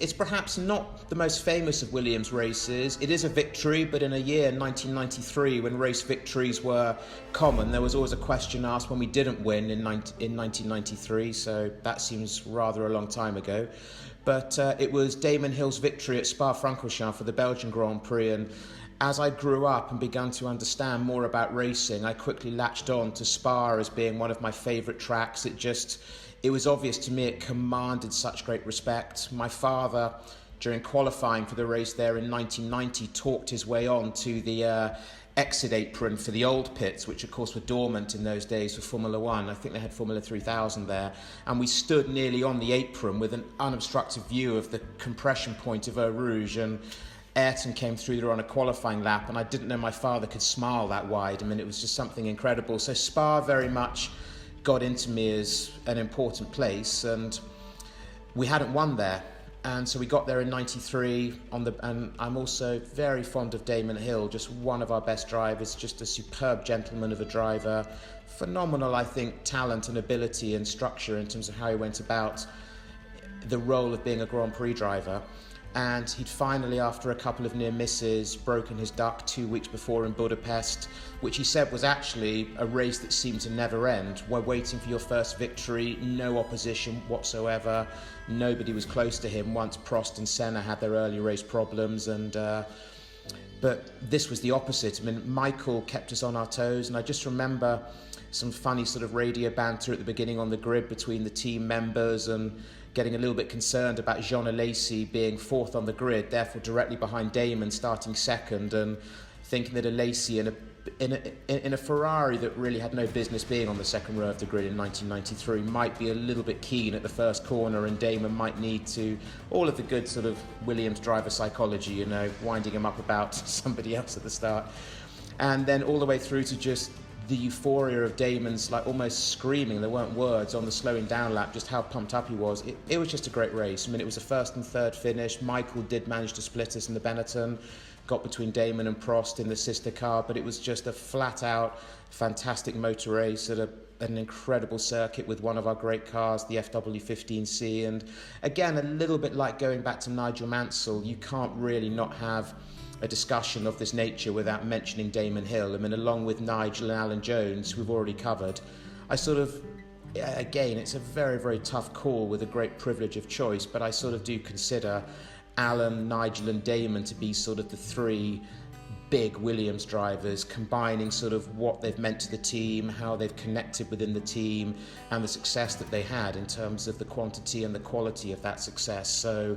It's perhaps not the most famous of Williams races. It is a victory, but in a year, 1993, when race victories were common, there was always a question asked when we didn't win in 1993, so that seems rather a long time ago. But it was Damon Hill's victory at Spa-Francorchamps for the Belgian Grand Prix, and as I grew up and began to understand more about racing, I quickly latched on to Spa as being one of my favourite tracks. It was obvious to me it commanded such great respect. My father, during qualifying for the race there in 1990, talked his way on to the exit apron for the old pits, which of course were dormant in those days for Formula One. I think they had Formula 3000 there. And we stood nearly on the apron with an unobstructed view of the compression point of Eau Rouge, and Ayrton came through there on a qualifying lap, and I didn't know my father could smile that wide. I mean, it was just something incredible. So Spa very much got into me as an important place, and we hadn't won there. And so we got there in 93 and I'm also very fond of Damon Hill, just one of our best drivers, just a superb gentleman of a driver, phenomenal, I think, talent and ability and structure in terms of how he went about the role of being a Grand Prix driver. And he'd finally, after a couple of near misses, broken his duck 2 weeks before in Budapest, which he said was actually a race that seemed to never end. We're waiting for your first victory, no opposition whatsoever, nobody was close to him once Prost and Senna had their early race problems, and but this was the opposite. I mean, Michael kept us on our toes, and I just remember some funny sort of radio banter at the beginning on the grid between the team members, and getting a little bit concerned about Jean Alesi being fourth on the grid, therefore directly behind Damon starting second, and thinking that Alesi in a Ferrari that really had no business being on the second row of the grid in 1993 might be a little bit keen at the first corner, and Damon might need to, all of the good sort of Williams driver psychology, you know, winding him up about somebody else at the start. And then all the way through to just the euphoria of Damon's, like, almost screaming, there weren't words, on the slowing down lap, just how pumped up he was. It was just a great race. I mean, it was a first and third finish. Michael did manage to split us in the Benetton, got between Damon and Prost in the sister car, but it was just a flat out fantastic motor race at an incredible circuit with one of our great cars, the FW15C. And again, a little bit like going back to Nigel Mansell, you can't really not have a discussion of this nature without mentioning Damon Hill. I mean, along with Nigel and Alan Jones, who we've already covered, I sort of, again, it's a very, very tough call with a great privilege of choice, but I sort of do consider Alan, Nigel and Damon to be sort of the three big Williams drivers, combining sort of what they've meant to the team, how they've connected within the team, and the success that they had in terms of the quantity and the quality of that success. So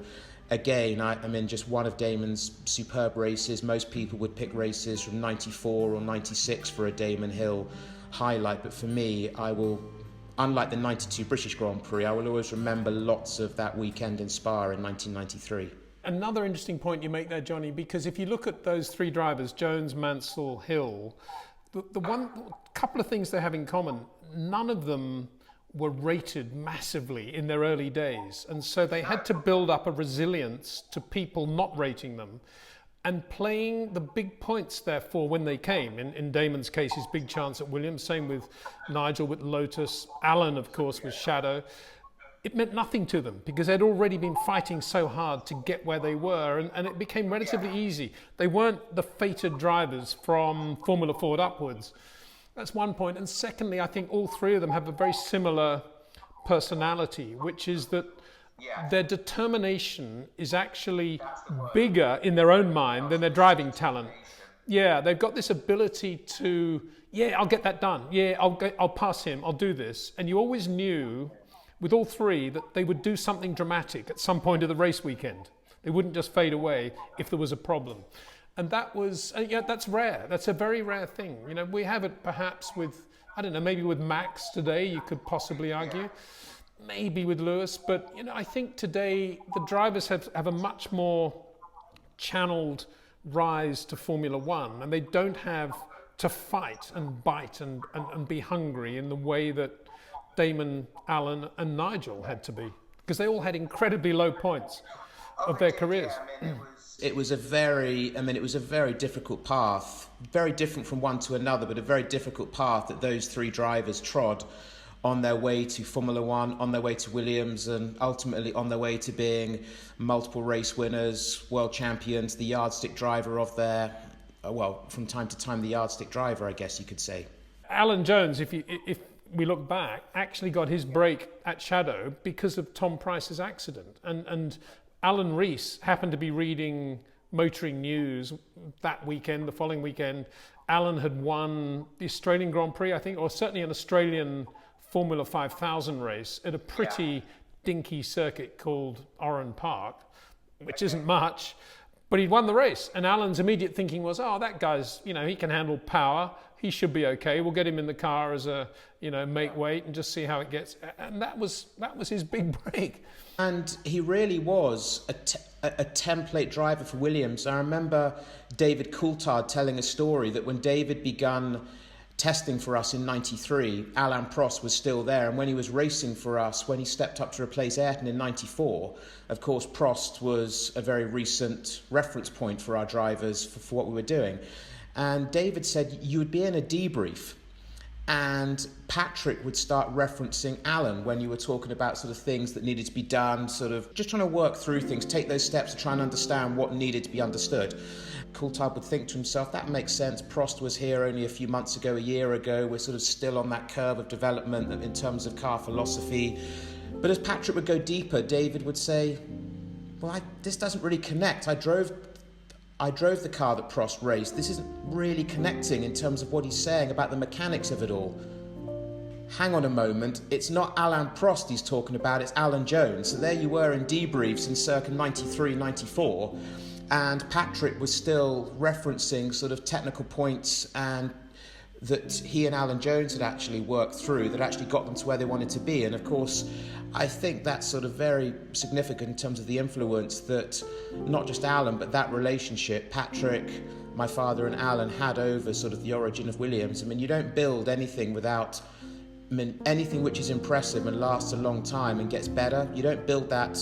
again, I mean, just one of Damon's superb races. Most people would pick races from 94 or 96 for a Damon Hill highlight, but for me, I will, unlike the 92 British Grand Prix, I will always remember lots of that weekend in Spa in 1993. Another interesting point you make there, Jonny, because if you look at those three drivers, Jones, Mansell, Hill, the one couple of things they have in common, none of them were rated massively in their early days, and so they had to build up a resilience to people not rating them and playing the big points therefore when they came. In Damon's case, his big chance at Williams, same with Nigel with Lotus, Alan of course with Shadow. It meant nothing to them because they'd already been fighting so hard to get where they were, and it became relatively easy. They weren't the fated drivers from Formula Ford upwards. That's one point. And secondly, I think all three of them have a very similar personality, which is that their determination is actually bigger in their own mind than their driving talent. Yeah, they've got this ability to, I'll get that done. Yeah, I'll pass him. I'll do this. And you always knew with all three that they would do something dramatic at some point of the race weekend. They wouldn't just fade away if there was a problem. And that was, that's rare. That's a very rare thing. You know, we have it perhaps with, I don't know, maybe with Max today, you could possibly argue. Maybe with Lewis. But, you know, I think today the drivers have a much more channeled rise to Formula One. And they don't have to fight and bite and be hungry in the way that Damon, Alan and Nigel had to be. Because they all had incredibly low points of their careers. It was a very difficult path, very different from one to another, but a very difficult path that those three drivers trod on their way to Formula One, on their way to Williams, and ultimately on their way to being multiple race winners, world champions, the yardstick driver of their, well, from time to time, the yardstick driver, I guess you could say. Alan Jones, if we look back, actually got his break at Shadow because of Tom Price's accident. And Alan Rees happened to be reading motoring news that weekend, the following weekend. Alan had won the Australian Grand Prix, I think, or certainly an Australian Formula 5000 race at a pretty dinky circuit called Oran Park, which isn't much, but he'd won the race. And Alan's immediate thinking was, oh, that guy's, he can handle power. He should be okay. We'll get him in the car as a, make weight and just see how it gets. And that was his big break. And he really was a template driver for Williams. I remember David Coulthard telling a story that when David begun testing for us in 93, Alain Prost was still there. And when he was racing for us, when he stepped up to replace Ayrton in 94, of course, Prost was a very recent reference point for our drivers for what we were doing. And David said you would be in a debrief and Patrick would start referencing Alan when you were talking about sort of things that needed to be done, sort of just trying to work through things, take those steps to try and understand what needed to be understood. Coulthard would think to himself, that makes sense. Prost was here only a few months ago, a year ago. We're sort of still on that curve of development in terms of car philosophy. But as Patrick would go deeper, David would say, well, this doesn't really connect. I drove the car that Prost raced. This isn't really connecting in terms of what he's saying about the mechanics of it all. Hang on a moment, it's not Alain Prost he's talking about, it's Alan Jones. So there you were in debriefs in circa 93, 94, and Patrick was still referencing sort of technical points and that he and Alan Jones had actually worked through that actually got them to where they wanted to be. And of course, I think that's sort of very significant in terms of the influence that not just Alan, but that relationship, Patrick, my father and Alan had over sort of the origin of Williams. I mean, you don't build anything without, anything which is impressive and lasts a long time and gets better, you don't build that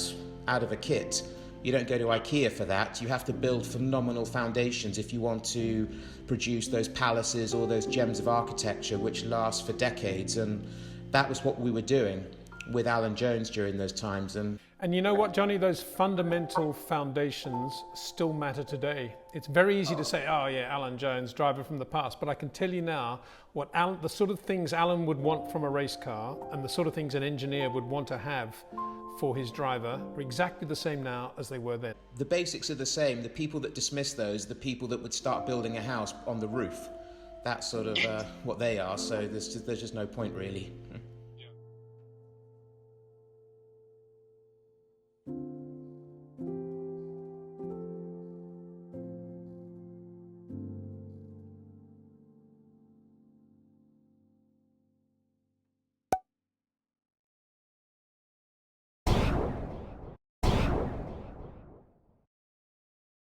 out of a kit. You don't go to IKEA for that. You have to build phenomenal foundations if you want to produce those palaces or those gems of architecture which last for decades. And that was what we were doing with Alan Jones during those times. And you know what, Johnny? Those fundamental foundations still matter today. It's very easy to say, oh yeah, Alan Jones, driver from the past. But I can tell you now, the sort of things Alan would want from a race car and the sort of things an engineer would want to have for his driver are exactly the same now as they were then. The basics are the same. The people that dismiss those, the people that would start building a house on the roof, that's sort of what they are. So there's just no point really.